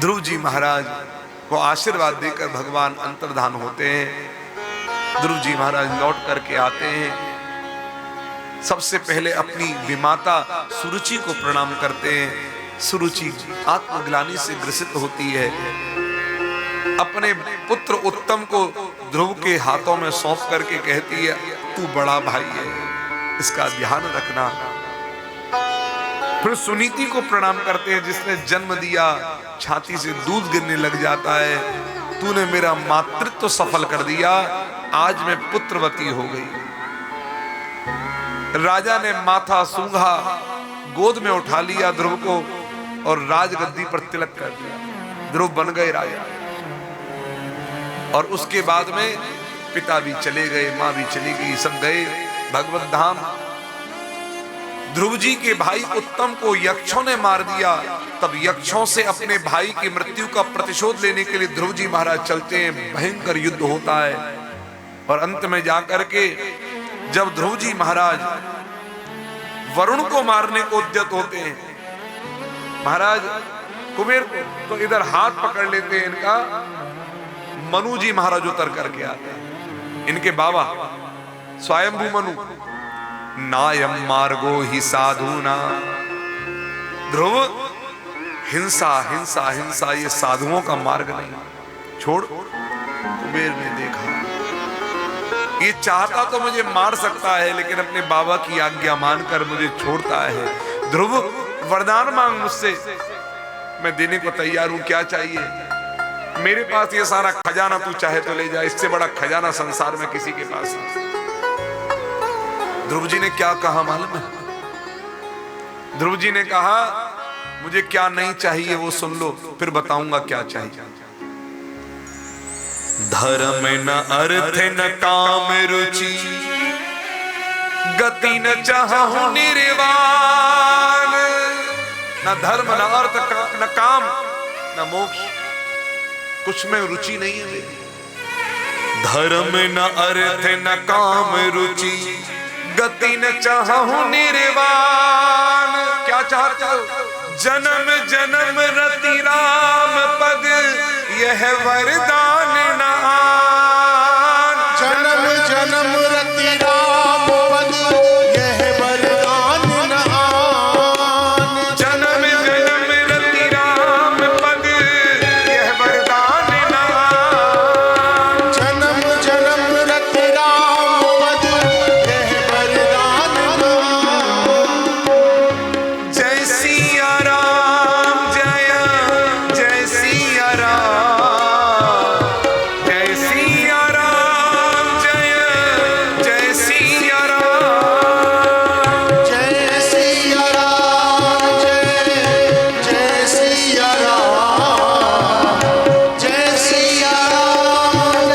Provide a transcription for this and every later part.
ध्रुव जी महाराज को आशीर्वाद देकर भगवान अंतर्धान होते हैं। ध्रुव जी महाराज लौट करके आते हैं। सबसे पहले अपनी विमाता सुरुचि को प्रणाम करते हैं। सुरुचि आत्मग्लानि से ग्रसित होती है। अपने पुत्र उत्तम को ध्रुव के हाथों में सौंप करके कहती है, तू बड़ा भाई है, इसका ध्यान रखना। फिर सुनीति को प्रणाम करते हैं, जिसने जन्म दिया, छाती से दूध गिरने लग जाता है। तूने मेरा मातृत्व सफल कर दिया, आज मैं पुत्रवती हो गई। राजा ने माथा सूंघा, गोद में उठा लिया ध्रुव को और राजगद्दी पर तिलक कर दिया। ध्रुव बन गए राजा। और उसके बाद में पिता भी चले गए, मां भी चली गई, सब गए भगवत धाम। ध्रुव जी के भाई उत्तम को यक्षों ने मार दिया। तब यक्षों से अपने भाई की मृत्यु का प्रतिशोध लेने के लिए ध्रुव जी महाराज चलते हैं। भयंकर युद्ध होता है और अंत में जाकर के जब ध्रुव जी महाराज वरुण को मारने को उद्यत होते हैं, महाराज कुबेर तो इधर हाथ पकड़ लेते हैं इनका। मनु जी महाराज उतर करके आते हैं, इनके बाबा स्वयंभू मनु। नायम मार्गो ही साधुना। ध्रुव, हिंसा हिंसा हिंसा ये साधुओं का मार्ग नहीं, छोड़। कुबेर ने देखा ये चाहता तो मुझे मार सकता है, लेकिन अपने बाबा की आज्ञा मानकर मुझे छोड़ता है। ध्रुव, वरदान मांग मुझसे, मैं देने को तैयार हूं। क्या चाहिए? मेरे पास ये सारा खजाना तू चाहे तो ले जा, इससे बड़ा खजाना संसार में किसी के पास नहीं। ध्रुव जी ने क्या कहा मालूम है? ध्रुव जी ने कहा, मुझे क्या नहीं चाहिए वो सुन लो, फिर बताऊंगा क्या चाहिए। धर्म न अर्थ न काम रुचि, गति न चाहूं निर्वाण। न धर्म न अर्थ न काम न मोक्ष, कुछ में रुचि नहीं है मेरी। धर्म न अर्थ न काम रुचि, गति न चाहूं निर्वाण। क्या चाहते हो? जन्म जन्म रति राम पद, यह वरदान न आन। जन्म जन्म रति राम पद, यह वरदान न आन। जन्म जन्म रति राम पद, यह वरदान न आन। जन्म जन्म रति राम पद, यह वरदान न आन। जय सिया राम, जय जय सिया राम, जय सिया राम, जय जय सिया राम। जय सिया राम, जय जय सिया राम। जय सिया राम,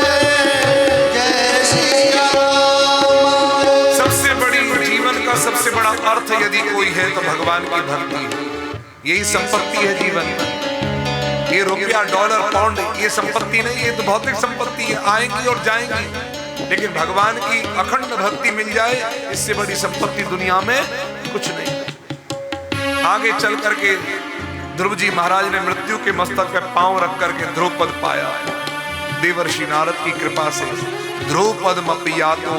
जय सिया राम। सबसे बड़ी जीवन का सबसे बड़ा अर्थ यदि कोई है तो भगवान की भक्ति है। यही संपत्ति है जीवन की। ये रुपया डॉलर पाउंड ये संपत्ति नहीं, ये तो भौतिक संपत्ति है, आएंगी और जाएंगी। लेकिन भगवान की अखंड भक्ति मिल जाए, इससे बड़ी संपत्ति दुनिया में कुछ नहीं। आगे चल करके ध्रुव जी महाराज ने मृत्यु के मस्तक पे पांव रख करके ध्रुव पद पाया। देवर्षि नारद की कृपा से ध्रुव पद मपियातो,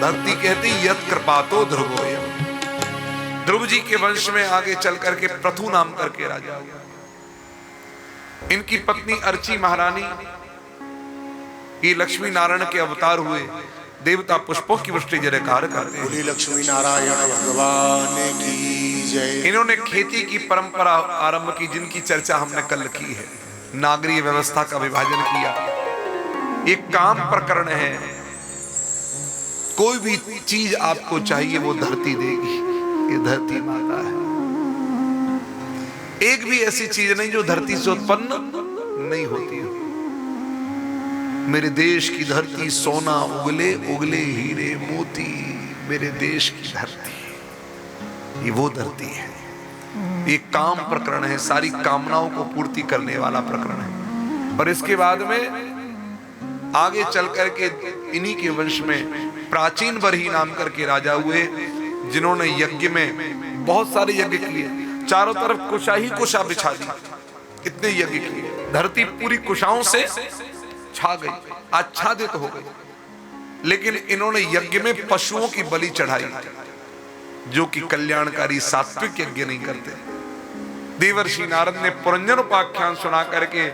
भक्ति कहती यत कृपातो ध्रुवोयम। ध्रुव जी के वंश में आगे चल करके प्रथु नाम करके राजा हुआ। इनकी पत्नी अर्ची महारानी, ये लक्ष्मी नारायण के अवतार हुए। देवता पुष्पों की वृष्टि जयकार करते हैं। बोली लक्ष्मी नारायण भगवान की जय। इन्होंने खेती की परंपरा आरंभ की, जिनकी चर्चा हमने कल की है। नागरीय व्यवस्था का विभाजन किया। एक काम प्रकरण है, कोई भी चीज आपको चाहिए वो धरती देगी। ये धरती माता है। एक भी ऐसी चीज नहीं जो धरती से उत्पन्न नहीं होती है। मेरे देश की धरती सोना उगले उगले हीरे मोती, मेरे देश की धरती, ये वो धरती है। ये काम प्रकरण है, सारी कामनाओं को पूर्ति करने वाला प्रकरण है। और इसके बाद में आगे चल करके इन्हीं के वंश में प्राचीन बरही नाम करके राजा हुए, जिन्होंने यज्ञ में बहुत सारे यज्ञ किए। चारों तरफ कुशा ही कुशा बिछा दी। इतने यज्ञ किए, धरती पूरी कुशाओं से छा गई, आच्छादित हो गई। लेकिन इन्होंने यज्ञ में पशुओं की बलि चढ़ाई, जो कि कल्याणकारी सात्विक यज्ञ नहीं करते। देवर्षि नारद ने पुरंजन उपाख्यान सुना करके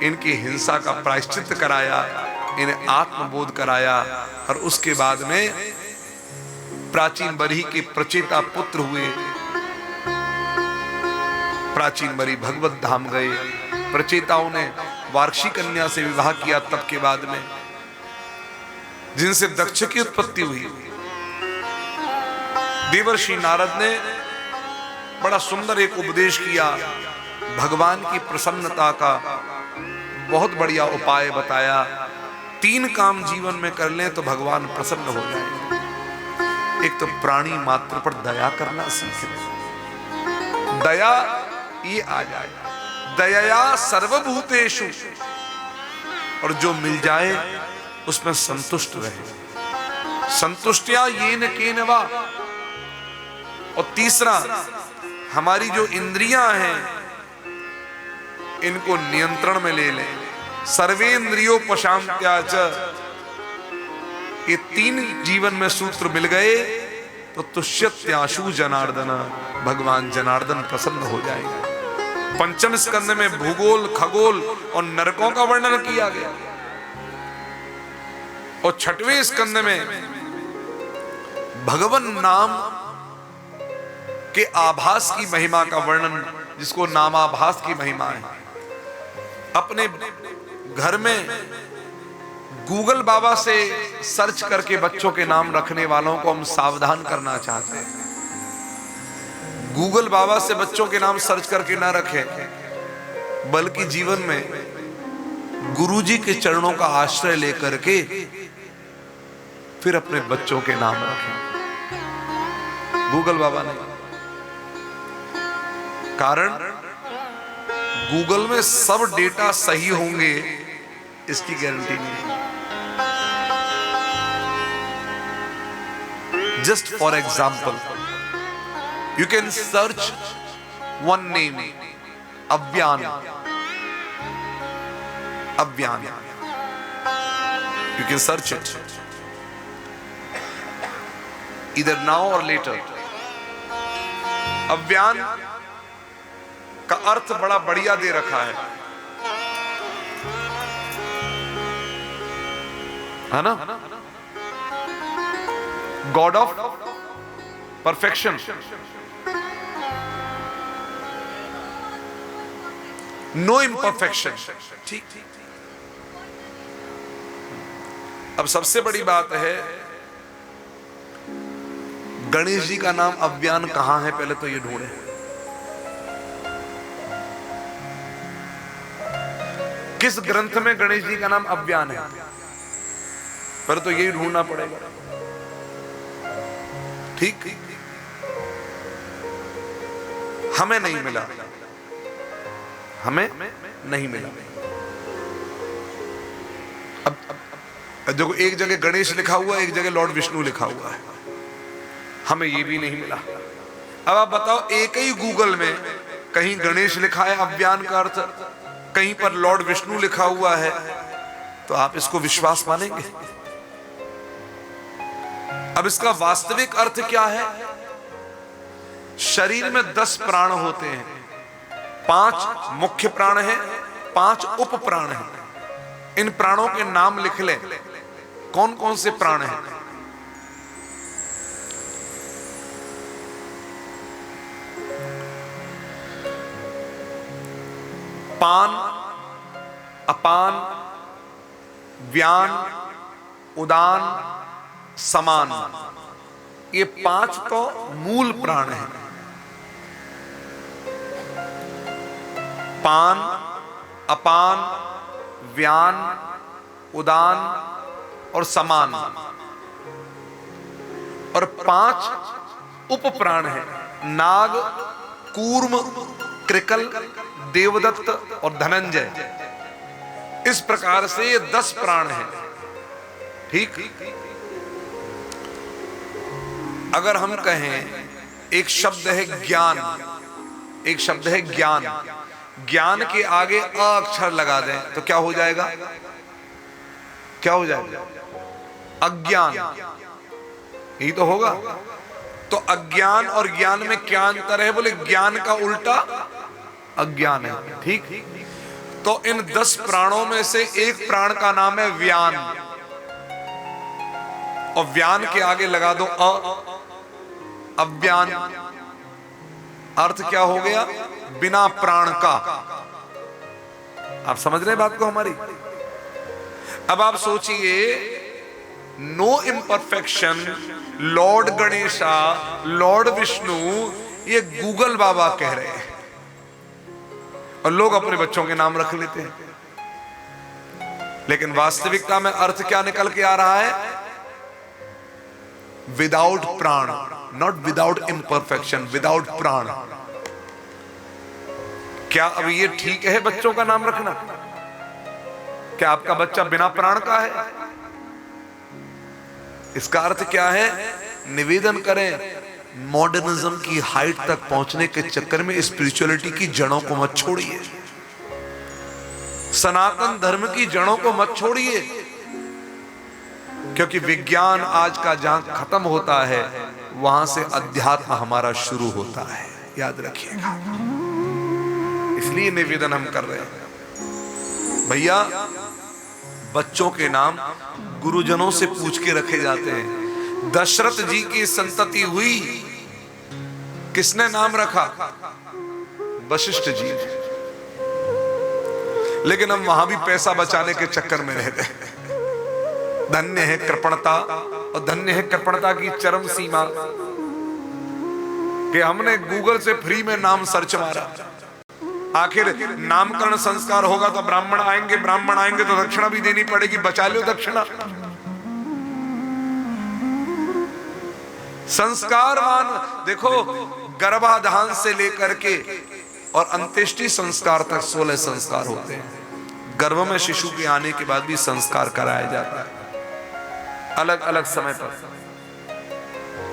इनकी हिंसा का प्रायश्चित कराया, इन्हें आत्मबोध कराया, और उसके बाद में प्राचीन बरही के प्रचेता पुत्र हुए। प्राचीन बरही भगवत धाम गए, प्रचेताओं ने वार्षी कन्या से विवाह किया तब के बाद में, जिनसे दक्ष की उत्पत्ति हुई। देवर्षि नारद ने बड़ा सुंदर एक उपदेश किया, भगवान की प्रसन्नता का बहुत बढ़िया उपाय बताया। 3 काम जीवन में कर लें तो भगवान प्रसन्न हो जाएंगे। एक तो प्राणी मात्र पर दया करना सीखें, दया ये आ जाए, दया सर्वभूतेषु, और जो मिल जाए उसमें संतुष्ट रहे, संतुष्टिया येन केनवा। और तीसरा, हमारी जो इंद्रियां हैं इनको नियंत्रण में ले लें, सर्वेंद्रियोपशांत्या च। ये 3 जीवन में सूत्र मिल गए तो तुष्यत्याशु जनार्दन, भगवान जनार्दन प्रसन्न हो जाएंगे। 5वें स्कंद में भूगोल, खगोल और नरकों का वर्णन किया गया, और 6वें स्कंद में भगवान नाम के आभास की महिमा का वर्णन, जिसको नामाभास की महिमा है। अपने घर में गूगल बाबा से सर्च करके बच्चों के नाम रखने वालों को हम सावधान करना चाहते हैं। गूगल बाबा से बच्चों के नाम सर्च करके ना रखें, बल्कि जीवन में गुरुजी के चरणों का आश्रय लेकर के फिर अपने बच्चों के नाम रखें। गूगल बाबा ने, कारण गूगल में सब डेटा सही होंगे इसकी गारंटी नहीं। Just for example, you can search one name, Abhyaan. Abhyaan. You can search it either now or later. Avyan का अर्थ बड़ा बढ़िया दे रखा है ना? God of perfection, no imperfection. ठीक। अब सबसे बड़ी बात है, गणेश जी का नाम अव्यान कहां है, पहले तो ये ढूंढे। किस ग्रंथ में गणेश जी का नाम अव्यान है, पर तो यही ढूंढना पड़ेगा। ठीक, हमें नहीं मिला, हमें नहीं मिला। अब देखो, एक जगह गणेश लिखा हुआ है, एक जगह लॉर्ड विष्णु लिखा हुआ है, हमें ये भी नहीं मिला। अब आप बताओ, एक ही गूगल में कहीं गणेश लिखा है अव्यान का अर्थ, कहीं पर लॉर्ड विष्णु लिखा हुआ है, तो आप इसको विश्वास मानेंगे? अब इसका वास्तविक अर्थ क्या है? शरीर में 10 प्राण होते हैं, 5 मुख्य प्राण हैं, 5 उप प्राण हैं। इन प्राणों के नाम लिख लें, कौन कौन से प्राण हैं? पान, अपान, व्यान, उदान, समान, ये 5 तो मूल प्राण हैं। पान, अपान, व्यान, उदान और समान, और 5 उप प्राण हैं, नाग, कूर्म, कृकल, देवदत्त और धनंजय। इस प्रकार से ये 10 प्राण हैं। ठीक। अगर हम कहें, एक शब्द है ज्ञान, एक शब्द है ज्ञान, ज्ञान के आगे अ अक्षर लगा दें तो क्या हो जाएगा? क्या हो जाएगा? अज्ञान। यही तो होगा। तो अज्ञान और ज्ञान में क्या अंतर है? बोले ज्ञान का उल्टा अज्ञान है। ठीक। तो इन 10 प्राणों में से एक प्राण का नाम है व्यान, और व्यान के आगे लगा दो अव्यान। अर्थ क्या हो गया? बिना प्राण का। आप समझ रहे हैं बात को हमारी? अब आप सोचिए, no imperfection, lord Ganesha, lord Vishnu, ये गूगल बाबा कह रहे हैं, और लोग अपने बच्चों के नाम रख लेते हैं। लेकिन वास्तविकता में अर्थ क्या निकल के आ रहा है? विदाउट प्राण, नॉट विदाउट इम्परफेक्शन, विदाउट प्राण। क्या अब ये ठीक है बच्चों का नाम रखना? क्या आपका बच्चा बिना प्राण का है? इसका अर्थ क्या है? निवेदन करें, मॉडर्निज्म की हाइट तक पहुंचने के चक्कर में स्पिरिचुअलिटी की जड़ों को मत छोड़िए, सनातन धर्म की जड़ों को मत छोड़िए, क्योंकि विज्ञान आज का जहां खत्म होता है वहां से अध्यात्म हमारा शुरू होता है, याद रखिएगा। इसलिए निवेदन हम कर रहे हैं भैया, बच्चों के नाम गुरुजनों से पूछ के रखे जाते हैं। दशरथ जी की संतति हुई, किसने नाम रखा? वशिष्ठ जी। लेकिन हम वहां भी पैसा बचाने के चक्कर में रह गए। धन्य है कृपणता, और धन्य है कृपणता की चरम सीमा कि हमने गूगल से फ्री में नाम सर्च मारा। आखिर नामकरण संस्कार होगा तो ब्राह्मण आएंगे, ब्राह्मण आएंगे तो दक्षिणा भी देनी पड़ेगी, बचा लो दक्षिणा। संस्कारवान देखो, गर्भाधान से लेकर के और अंत्येष्टि संस्कार तक 16 संस्कार होते हैं। गर्भ में शिशु के आने के बाद भी संस्कार कराया जाता है अलग अलग समय पर,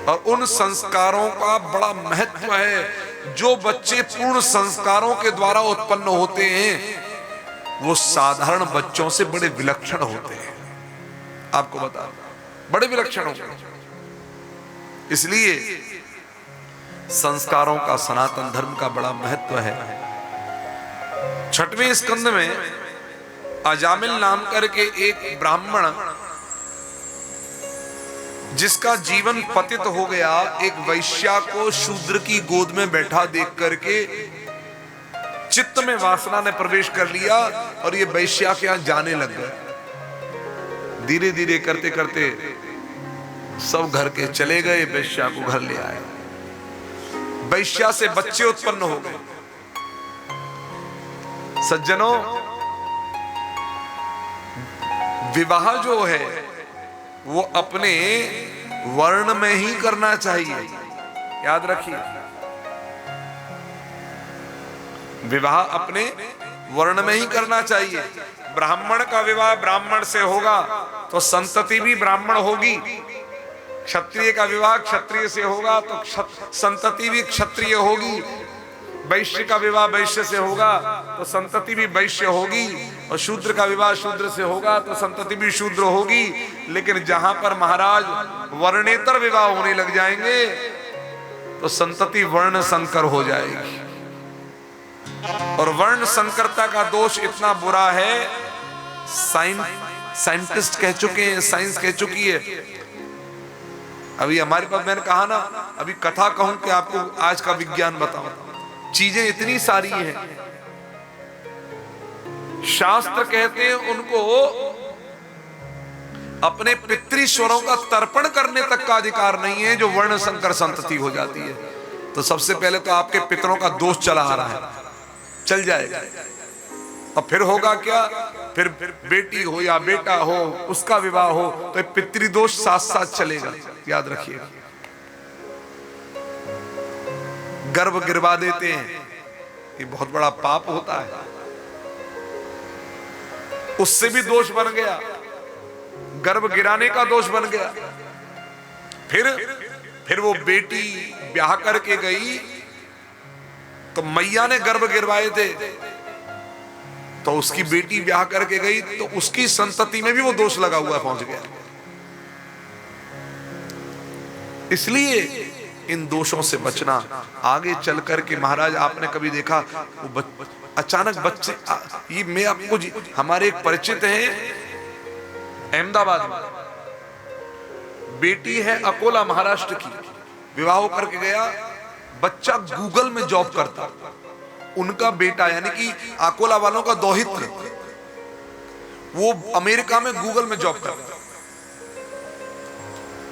और उन संस्कारों का बड़ा महत्व है। जो बच्चे पूर्ण संस्कारों के द्वारा उत्पन्न होते हैं वो साधारण बच्चों से बड़े विलक्षण होते हैं। आपको बता, बड़े विलक्षण होते हैं। इसलिए संस्कारों का सनातन धर्म का बड़ा महत्व है। 6वें स्कंद में अजामिल नाम करके एक ब्राह्मण, जिसका जीवन पतित हो गया, एक वैश्या को शूद्र की गोद में बैठा देख करके चित्त में वासना ने प्रवेश कर लिया और ये वैश्या के यहां जाने लग गए। धीरे धीरे करते करते सब घर के चले गए, वैश्या को घर ले आए। वैश्या से बच्चे उत्पन्न हो गए। सज्जनों, विवाह जो है वो अपने वर्ण में ही करना चाहिए, याद रखिए। विवाह अपने वर्ण में ही करना चाहिए। ब्राह्मण का विवाह ब्राह्मण से होगा तो संतति भी ब्राह्मण होगी। क्षत्रिय का विवाह क्षत्रिय से होगा तो संतति भी क्षत्रिय होगी। वैश्य का विवाह वैश्य से होगा तो संतति भी वैश्य होगी, और शूद्र का विवाह शूद्र से होगा तो संतति भी शूद्र होगी। लेकिन जहां पर महाराज वर्णेतर विवाह होने लग जाएंगे तो संतति वर्ण संकर हो जाएगी। और वर्ण संकरता का दोष इतना बुरा है, साइंटिस्ट कह चुके हैं, साइंस कह चुकी है। अभी हमारे पास, मैंने कहा ना, अभी कथा कहूं कि आपको आज का विज्ञान बताऊं, चीजें इतनी सारी हैं। शास्त्र कहते हैं उनको अपने पितृश्वरों का तर्पण करने तक का अधिकार नहीं है जो वर्ण संकर संतति हो जाती है। तो सबसे पहले तो आपके पितरों का दोष चला आ रहा है, चल जाएगा। और फिर होगा क्या? फिर बेटी हो या बेटा हो, उसका विवाह हो तो पितृदोष साथ साथ चलेगा, याद रखिएगा। गर्भ गिरवा देते हैं, ये बहुत बड़ा पाप होता है। उससे भी दोष बन गया, गर्भ गिराने का दोष बन गया। फिर वो बेटी ब्याह करके गई तो मैया ने गर्भ गिरवाए थे, तो उसकी बेटी ब्याह करके गई तो उसकी संतति में भी वो दोष लगा हुआ पहुंच गया। इसलिए इन दोषों से बचना। आगे चल करके महाराज आपने कभी देखा वो अचानक बच्चे, ये मैं आपको हमारे एक परिचित हैं अहमदाबाद में, बेटी है अकोला महाराष्ट्र की, विवाह करके गया, बच्चा गूगल में जॉब करता, उनका बेटा यानी कि अकोला वालों का दौहित्र वो अमेरिका में गूगल में जॉब करता।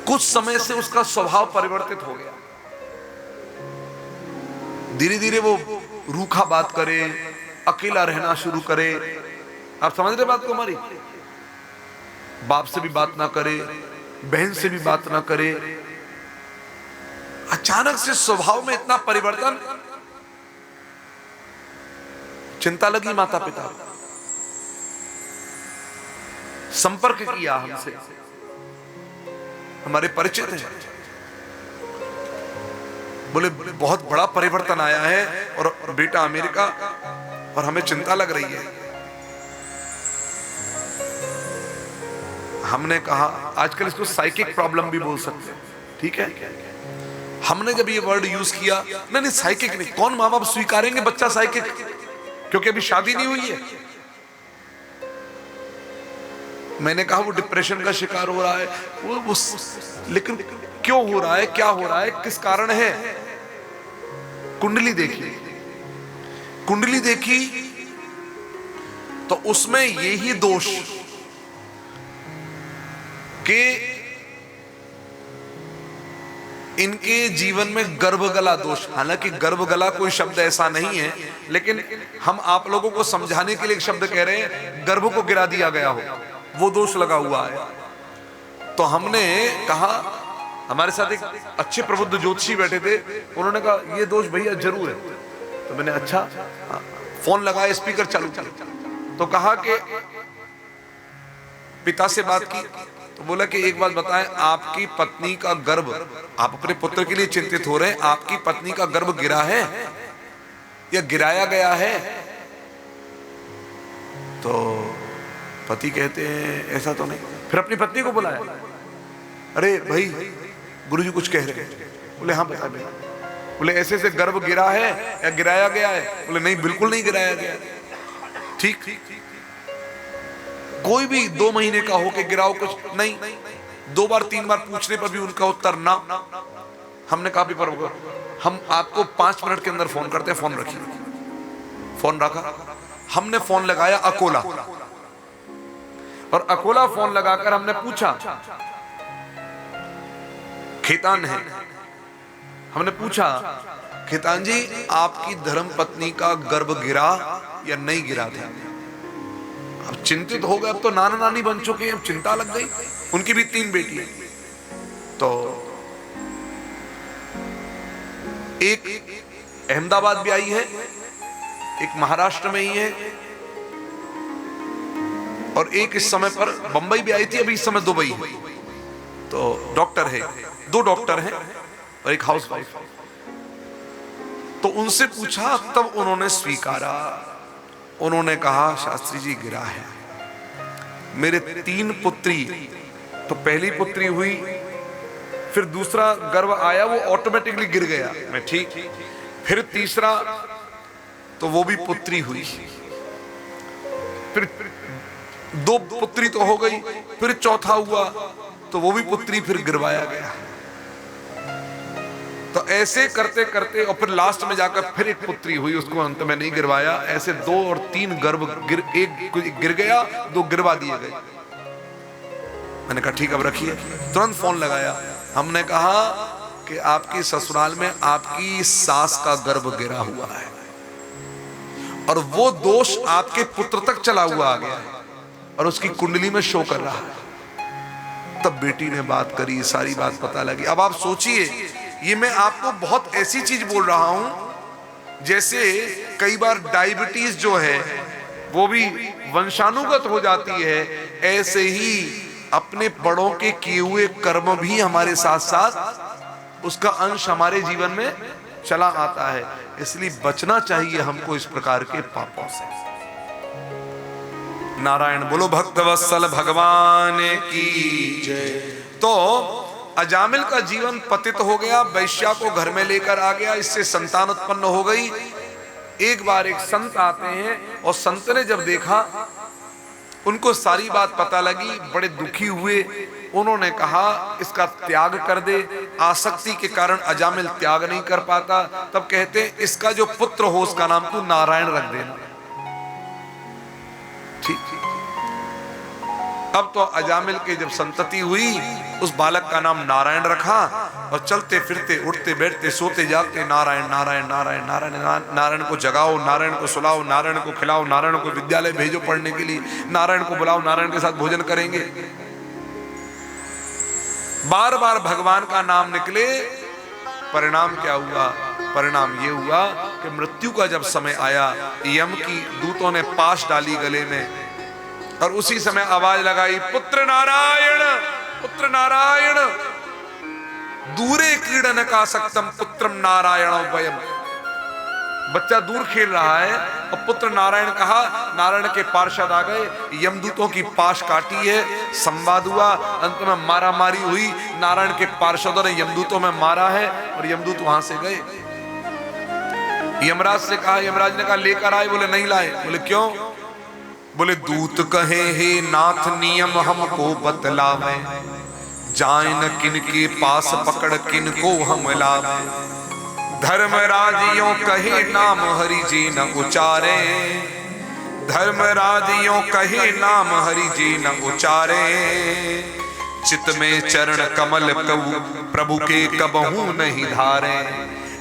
कुछ समय से उसका स्वभाव परिवर्तित हो गया, धीरे धीरे वो रूखा बात करे, अकेला रहना शुरू करे। आप समझ रहे बात को हमारी? बाप से भी बात ना करे, बहन से भी बात ना करे। अचानक से स्वभाव में इतना परिवर्तन, चिंता लगी माता पिता को, संपर्क किया हमसे, हमारे परिचित हैं, बोले बहुत बड़ा परिवर्तन आया है और बेटा अमेरिका और हमें चिंता लग रही है। हमने कहा आजकल इसको साइकिक प्रॉब्लम भी बोल सकते हैं, ठीक है। हमने जब ये वर्ड यूज किया, नहीं साइकिक नहीं, कौन माँ बाप स्वीकारेंगे बच्चा साइकिक, क्योंकि अभी शादी नहीं हुई है। मैंने कहा वो डिप्रेशन का शिकार हो रहा है, वो लेकिन क्यों हो रहा है, क्या हो रहा है, किस कारण है? कुंडली देखी, कुंडली देखी तो उसमें यही दोष कि इनके जीवन में गर्भगला दोष। हालांकि गर्भगला कोई शब्द ऐसा नहीं है, लेकिन हम आप लोगों को समझाने के लिए एक शब्द कह रहे हैं, गर्भ को गिरा दिया गया हो, वो दोष लगा हुआ है। तो हमने कहा, हमारे साथ एक अच्छे प्रबुद्ध ज्योतिषी बैठे थे, उन्होंने कहा ये दोष भैया जरूर है। तो मैंने अच्छा, फोन लगाया, स्पीकर चालू किया, तो कहा कि पिता से बात की, तो बोला कि एक बात बताएं, आपकी पत्नी का गर्भ, आप अपने पुत्र के लिए चिंतित हो रहे हैं, आपकी पत्नी का गर्भ गिरा है या गिराया गया है? तो पति कहते हैं ऐसा तो नहीं। फिर अपनी पत्नी को बुलाया, अरे भाई गुरुजी कुछ कह रहे हैं। बोले हाँ बता भैया। बोले ऐसे ऐसे गर्भ गिरा है या गिराया गया है? बोले नहीं बिल्कुल नहीं गिराया गया। ठीक, कोई भी 2 महीने का हो के गिराओ कुछ नहीं, 2 बार 3 बार पूछने पर भी उनका उत्तर ना। हमने कहा पर हम आपको 5 मिनट के अंदर फोन करते हैं, फोन रखिए। फोन रखा, हमने फोन लगाया अकोला, और अकोला फोन लगाकर हमने पूछा, खेतान है, हमने पूछा खेतान जी आपकी धर्म पत्नी का गर्भ गिरा या नहीं गिरा था? अब चिंतित हो गए, अब तो नाना नानी बन चुके हैं, अब चिंता लग गई। उनकी भी 3 बेटी है, तो एक अहमदाबाद भी आई है, एक महाराष्ट्र में ही है, और एक इस समय पर बंबई भी आई थी, अभी इस समय दुबई है। तो डॉक्टर है, 2 डॉक्टर हैं और एक हाउसवाइफ। तो उनसे पूछा, तब उन्होंने स्वीकारा। उन्होंने कहा शास्त्री जी गिरा है, मेरे 3 पुत्री, तो पहली पुत्री हुई, फिर दूसरा गर्भ आया, वो ऑटोमेटिकली गिर गया, मैं ठीक, फिर तीसरा तो वो भी पुत्री हुई, फिर 2 पुत्री तो हो गई, फिर चौथा हुआ तो वो भी पुत्री फिर गिरवाया गया। तो ऐसे करते करते और फिर लास्ट में जाकर फिर एक पुत्री हुई, उसको अंत में नहीं गिरवाया। ऐसे 2 और 3 गर्भ एक गिर गया, 2 गिरवा दिए गए। मैंने कहा ठीक अब रखिए, तुरंत फोन लगाया। हमने कहा कि आपकी ससुराल में आपकी सास का गर्भ गिरा हुआ है और वो दोष आपके पुत्र तक चला हुआ आ गया है और उसकी कुंडली में शो कर रहा है। तब बेटी ने बात करी, सारी बात पता लगी। अब आप सोचिए, ये मैं आपको बहुत ऐसी चीज बोल रहा हूं जैसे कई बार डायबिटीज जो है वो भी वंशानुगत हो जाती है, ऐसे ही अपने बड़ों के किए हुए कर्म भी हमारे साथ साथ उसका अंश हमारे जीवन में चला आता है। इसलिए बचना चाहिए हमको इस प्रकार के पापों से। नारायण बोलो, भक्तवत्सल भगवान की जय। तो अजामिल का जीवन पतित हो गया, वैश्या को घर में लेकर आ गया, इससे संतान उत्पन्न हो गई। एक बार एक संत आते हैं और संत ने जब देखा, उनको सारी बात पता लगी, बड़े दुखी हुए। उन्होंने कहा इसका त्याग कर दे, आसक्ति के कारण अजामिल त्याग नहीं कर पाता। तब कहते हैं इसका जो पुत्र हो उसका नाम तू नारायण रख देना। ठीक। अब तो अजामिल के जब संतति हुई, उस बालक का नाम नारायण रखा और चलते फिरते उठते बैठते सोते जागते नारायण नारायण नारायण नारायण। नारायण को जगाओ, नारायण को सुलाओ, नारायण को खिलाओ, नारायण को विद्यालय भेजो पढ़ने के लिए, नारायण को बुलाओ, नारायण के साथ भोजन करेंगे। बार बार भगवान का नाम निकले। परिणाम क्या हुआ? परिणाम ये हुआ कि मृत्यु का जब समय आया, यम की दूतों ने पाश डाली गले में और उसी समय आवाज लगाई, पुत्र नारायण, पुत्र नारायण, दूरे क्रीडन का सक्तम पुत्रम नारायण वयम। बच्चा दूर खेल रहा है और पुत्र नारायण कहा। नारायण के पार्षद आ गए, यमदूतों की पाश काटी है, संवाद हुआ, अंत में मारा मारी हुई। नारायण के पार्षदों ने यमदूतों में मारा है और यमदूत वहां से गए। यमराज से कहा, यमराज ने कहा लेकर आए, बोले नहीं लाए। बोले क्यों? बोले दूत कहे हे नाथ नियम हमको बतलावे, जाए न किन के पास पकड़ किन को हम लावे। धर्मराजियों कहे नाम हरि जी न उचारे, धर्मराजियों कहे नाम हरि जी न उचारे। चित में चरण कमल प्रभु के कबहू नहीं धारे,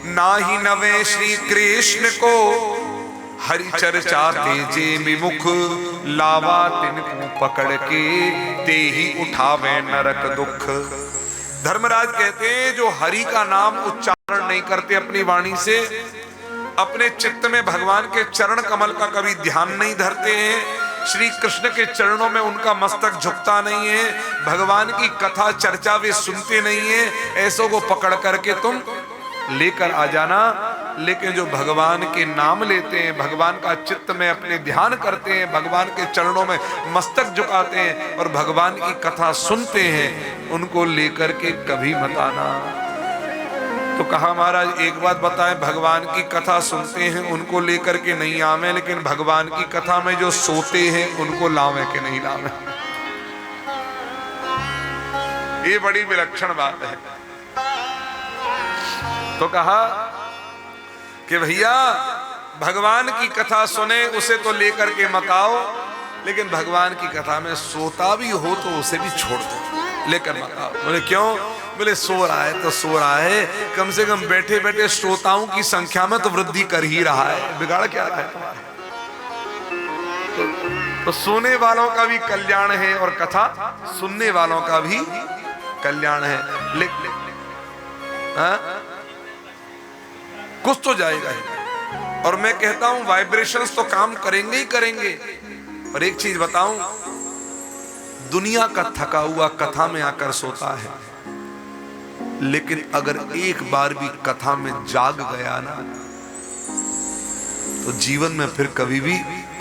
ना ही नवे श्री कृष्ण को हरि चर्चा तेजे विमुख। लावा तिनको पकड़ के ते ही उठावे नरक दुख। धर्मराज कहते हैं जो हरि का नाम उच्चारण नहीं करते अपनी वाणी से, अपने चित्त में भगवान के चरण कमल का कभी ध्यान नहीं धरते हैं, श्री कृष्ण के चरणों में उनका मस्तक झुकता नहीं है, भगवान की कथा चर्चा वे सुनते नहीं है, ऐसों को पकड़ करके तुम लेकर आ जाना। लेकिन जो भगवान के नाम लेते हैं, भगवान का चित्त में अपने ध्यान करते हैं, भगवान के चरणों में मस्तक झुकाते हैं और भगवान की कथा सुनते हैं, उनको लेकर के कभी मत आना। तो कहा महाराज एक बात बताएं, भगवान की कथा सुनते हैं उनको लेकर के नहीं आवे, लेकिन भगवान की कथा में जो सोते हैं उनको लावे के नहीं लावे। ये बड़ी विलक्षण बात है। तो कहा कि भैया भगवान की कथा सुने उसे तो लेकर के मत आओ, लेकिन भगवान की कथा में सोता भी हो तो उसे भी छोड़ दो, लेकर मत आओ। बोले क्यों? बोले सो रहा है तो सो रहा है, कम से कम बैठे बैठे श्रोताओं की संख्या में तो वृद्धि कर ही रहा है, बिगाड़ क्या रहा है तुम्हारा? तो सोने वालों का भी कल्याण है और कथा सुनने वालों का भी कल्याण है। लेकिन कुछ तो जाएगा ही। और मैं कहता हूं वाइब्रेशंस तो काम करेंगे ही करेंगे। और एक चीज बताऊं, दुनिया का थका हुआ कथा में आकर सोता है, लेकिन अगर एक बार भी कथा में जाग गया ना, तो जीवन में फिर कभी भी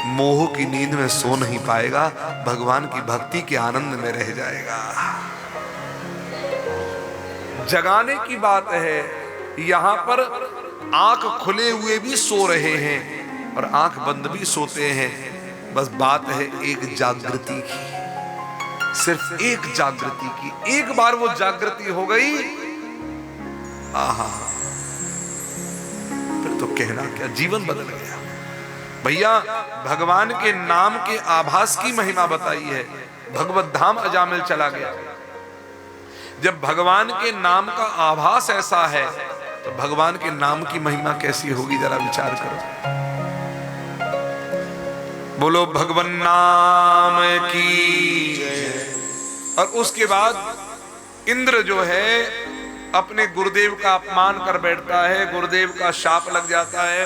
मोह की नींद में सो नहीं पाएगा, भगवान की भक्ति के आनंद में रह जाएगा। जगाने की बात है, यहां पर आंख खुले हुए भी सो रहे हैं और आंख बंद भी सोते हैं। बस बात है एक जागृति की, सिर्फ एक जागृति की। एक बार वो जागृति हो गई, आहा, फिर तो कहना क्या, जीवन बदल गया। भैया भगवान के नाम के आभास की महिमा बताई है। भगवत धाम अजामिल चला गया। जब भगवान के नाम का आभास ऐसा है तो भगवान के नाम की महिमा कैसी होगी, जरा विचार करो। बोलो भगवान नाम की जय। और उसके बाद इंद्र जो है अपने गुरुदेव का अपमान कर बैठता है, गुरुदेव का शाप लग जाता है,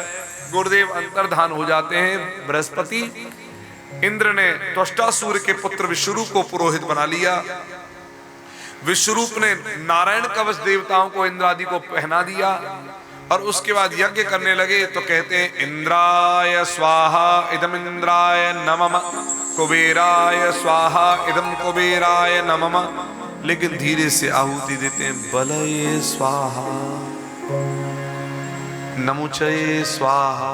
गुरुदेव अंतर्धान हो जाते हैं। बृहस्पति इंद्र ने त्वष्टासुर के पुत्र विश्वरूप को पुरोहित बना लिया। विश्वरूप ने नारायण कवच देवताओं को, इंद्र आदि को पहना दिया और उसके बाद यज्ञ करने लगे तो कहते हैं इंद्राय स्वाहा इदम इंद्राय नमः, कुबेराय स्वाहा इदम कुबेराय नमः। लेकिन धीरे से आहुति देते हैं बलये स्वाहा नमुचये स्वाहा।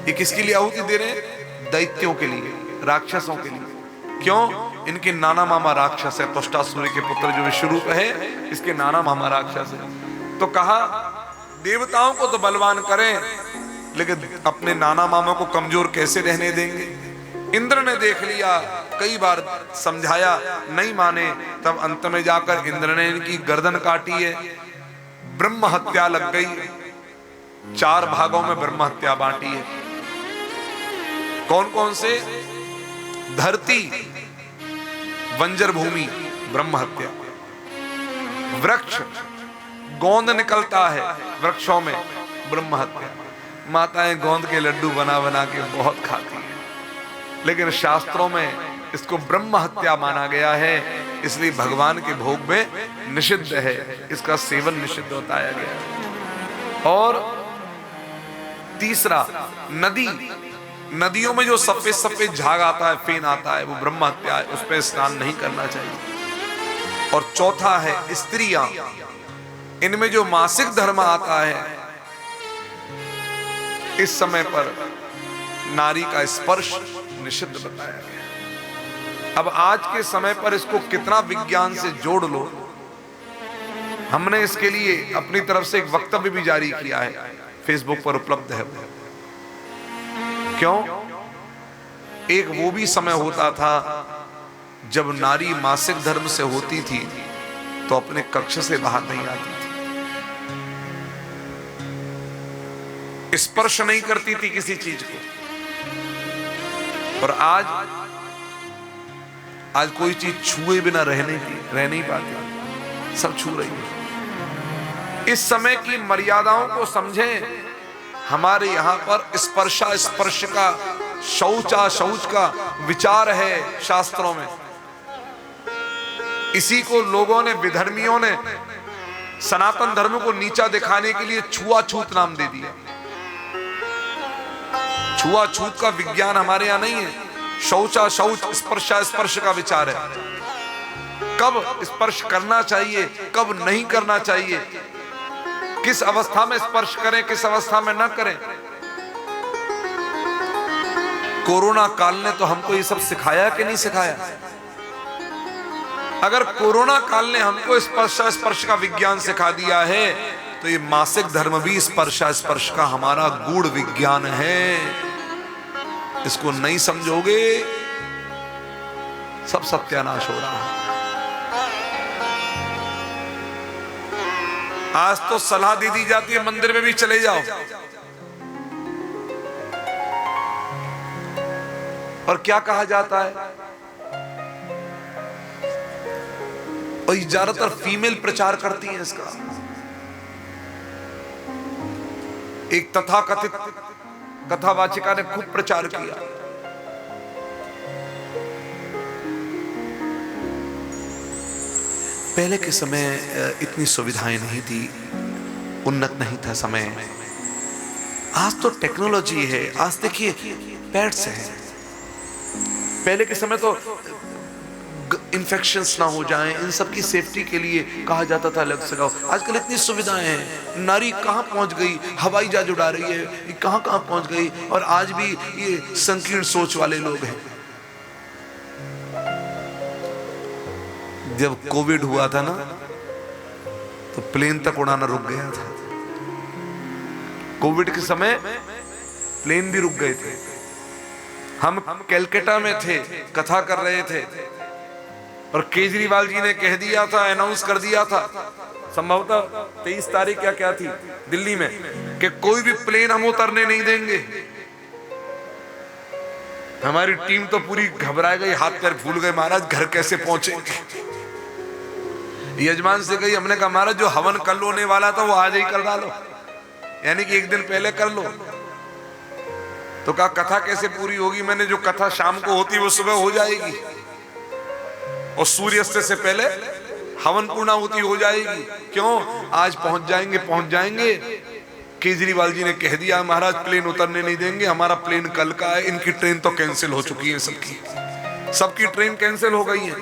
ये किसके लिए आहुति दे रहे हैं? दैत्यों के लिए, राक्षसों के लिए। क्यों? इनके नाना मामा राक्षस है। त्वष्टासुर के पुत्र जो विश्वरूप है, इसके नाना मामा राक्षस है। तो कहा देवताओं को तो बलवान करें, लेकिन अपने नाना मामा को कमजोर कैसे रहने देंगे? इंद्र ने देख लिया, कई बार समझाया, नहीं माने। तब अंत में जाकर इंद्र ने इनकी गर्दन काटी है। ब्रह्म हत्या लग गई। 4 भागों में ब्रह्म हत्या बांटी है। कौन कौन से? धरती, बंजर भूमि, ब्रह्म हत्या। वृक्ष, गोंद निकलता है वृक्षों में, ब्रह्म हत्या। माताएं गोंद के लड्डू बना बना के बहुत खाती हैं, लेकिन शास्त्रों में इसको ब्रह्म हत्या माना गया है, इसलिए भगवान के भोग में निषिद्ध है, इसका सेवन निषिद्ध बताया गया है। और तीसरा, नदी, नदियों में जो सफेद सफेद झाग आता है, फेन आता है, वो ब्रह्म हत्या है, उस पर स्नान नहीं करना चाहिए। और चौथा है स्त्रियां, इनमें जो मासिक धर्म आता है, इस समय पर नारी का स्पर्श निषिद्ध बताया गया। अब आज के समय पर इसको कितना विज्ञान से जोड़ लो, हमने इसके लिए अपनी तरफ से एक वक्तव्य भी जारी किया है, फेसबुक पर उपलब्ध है। क्यों? एक वो भी समय होता था जब नारी मासिक धर्म से होती थी तो अपने कक्ष से बाहर नहीं आती थी, स्पर्श नहीं करती थी किसी चीज को। और आज कोई चीज छुए बिना रह नहीं पाती, सब छू रही है। इस समय की मर्यादाओं को समझें। हमारे यहां पर स्पर्शा स्पर्श का, शौचा शौच का विचार है शास्त्रों में। इसी को लोगों ने, विधर्मियों ने सनातन धर्म को नीचा दिखाने के लिए छुआछूत नाम दे दिया। छुआछूत का विज्ञान हमारे यहां नहीं है। शौचा शौच, स्पर्शा स्पर्श का विचार है। कब स्पर्श करना चाहिए, कब नहीं करना चाहिए, किस अवस्था में स्पर्श करें, किस अवस्था में न करें। कोरोना काल ने तो हमको ये सब सिखाया कि नहीं सिखाया? अगर कोरोना काल ने हमको स्पर्शा स्पर्श का विज्ञान सिखा दिया है, तो ये मासिक धर्म भी स्पर्शा स्पर्श का हमारा गूढ़ विज्ञान है। इसको नहीं समझोगे, सब सत्यानाश हो रहा है। आज तो सलाह दे दी जाती है मंदिर में भी चले जाओ, और क्या कहा जाता है? और ज्यादातर फीमेल प्रचार करती हैं इसका। एक तथाकथित कथावाचिका ने खूब प्रचार किया। पहले के समय इतनी सुविधाएं नहीं थी, उन्नत नहीं था समय। आज तो टेक्नोलॉजी है। आज देखिए पैड्स हैं। पहले के समय तो इन्फेक्शंस ना हो जाएं, इन सब की सेफ्टी के लिए कहा जाता था अलग से लगाओ। आजकल इतनी सुविधाएं हैं। नारी कहां पहुंच गई, हवाई जहाज उड़ा रही है, ये कहां कहां पहुंच गई। और आज भी ये संकीर्ण सोच वाले लोग हैं। जब कोविड हुआ था ना, तो प्लेन तक उड़ाना रुक गया था। कोविड के समय प्लेन भी रुक गए थे। हम कलकत्ता में थे, कथा कर रहे थे, और केजरीवाल जी ने कह दिया था, अनाउंस कर दिया था, संभवतः 23 तारीख क्या थी दिल्ली में, कि कोई भी प्लेन हम उतरने नहीं देंगे। हमारी टीम तो पूरी घबरा गई, हाथ पैर फूल गए, महाराज घर कैसे पहुंचे। यजमान से कही, हमने कहा महाराज जो हवन कल होने वाला था वो आज ही कर डालो, यानी कि एक दिन पहले कर लो। तो कहा कथा कैसे पूरी होगी? मैंने जो कथा शाम को होती वो सुबह हो जाएगी, और सूर्यास्त से पहले हवन पूर्णाहुति हो जाएगी। क्यों? आज पहुंच जाएंगे केजरीवाल जी ने कह दिया महाराज प्लेन उतरने नहीं देंगे, हमारा प्लेन कल का है, इनकी ट्रेन तो कैंसिल हो चुकी है, सबकी ट्रेन कैंसिल हो गई है।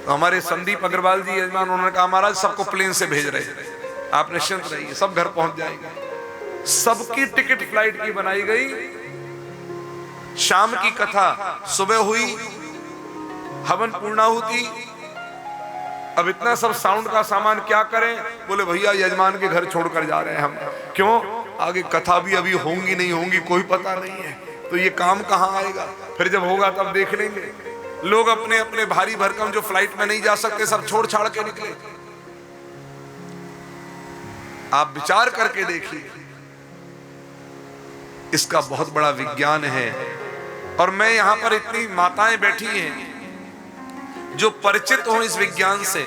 तो हमारे संदीप अग्रवाल जी यजमान, उन्होंने कहा महाराज सबको प्लेन से भेज रहे हैं, आप निश्चिंत रहिए, सब घर पहुंच जाएंगे। सबकी टिकट फ्लाइट की बनाई गई। शाम की कथा सुबह हुई, हवन पूर्णाहुति। अब इतना सब साउंड का सामान क्या करें? बोले भैया यजमान के घर छोड़कर जा रहे हैं हम। क्यों? आगे कथा भी अभी होंगी नहीं होंगी कोई पता नहीं है, तो ये काम कहां आएगा, फिर जब होगा तब देख लेंगे। लोग अपने अपने भारी भरकम जो फ्लाइट में नहीं जा सकते सब छोड़ छाड़ के निकले। आप विचार करके देखिए, इसका बहुत बड़ा विज्ञान है। और मैं यहां पर इतनी माताएं बैठी हैं जो परिचित हो इस विज्ञान से,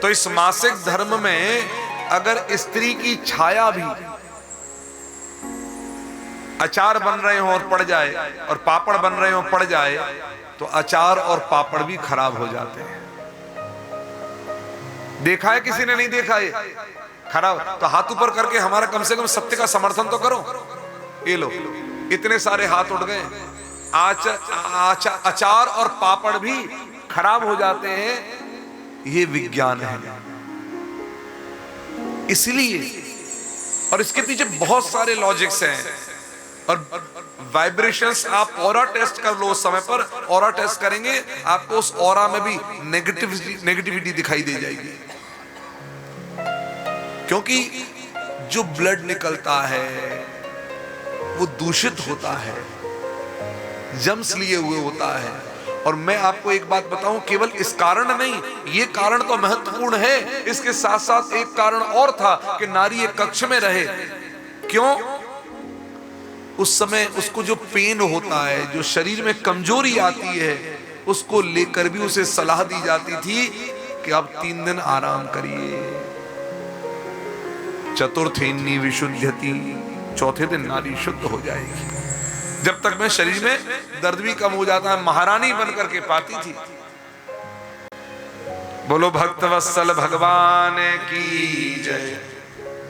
तो इस मासिक धर्म में अगर स्त्री की छाया भी अचार बन रहे हो और पड़ जाए, और पापड़ बन रहे हो पड़ जाए, तो अचार और पापड़ भी खराब हो जाते हैं। देखा है किसी ने? नहीं देखा है खराब? तो हाथ ऊपर करके हमारा कम से कम सत्य का समर्थन तो करो। ये लो, इतने सारे हाथ उठ गए। अचार और पापड़ भी खराब हो जाते हैं, ये विज्ञान है। इसलिए, और इसके पीछे बहुत सारे लॉजिक्स हैं। और वाइब्रेशंस, आप ऑरा टेस्ट कर लो, उस समय पर ऑरा टेस्ट करेंगे, आपको उस ऑरा में भी नेगेटिविटी दिखाई दे जाएगी। क्योंकि जो ब्लड निकलता है वो दूषित होता है, जम्स लिए हुए होता है। और मैं आपको एक बात बताऊं, केवल इस कारण नहीं, ये कारण तो महत्वपूर्ण है, इसके साथ साथ एक कारण और था कि नारी एक कक्ष में रहे। क्यों? उस समय उसको जो पेन होता है, जो शरीर में कमजोरी आती है, उसको लेकर भी उसे सलाह दी जाती थी कि आप 3 दिन आराम करिए। चतुर्थेन्नी विशुद्ध्यति, चौथे दिन नारी शुद्ध हो जाएगी। जब तक मैं शरीर में दर्द भी कम हो जाता है, महारानी बन करके पाती थी। बोलो भक्तवत्सल भगवान की जय।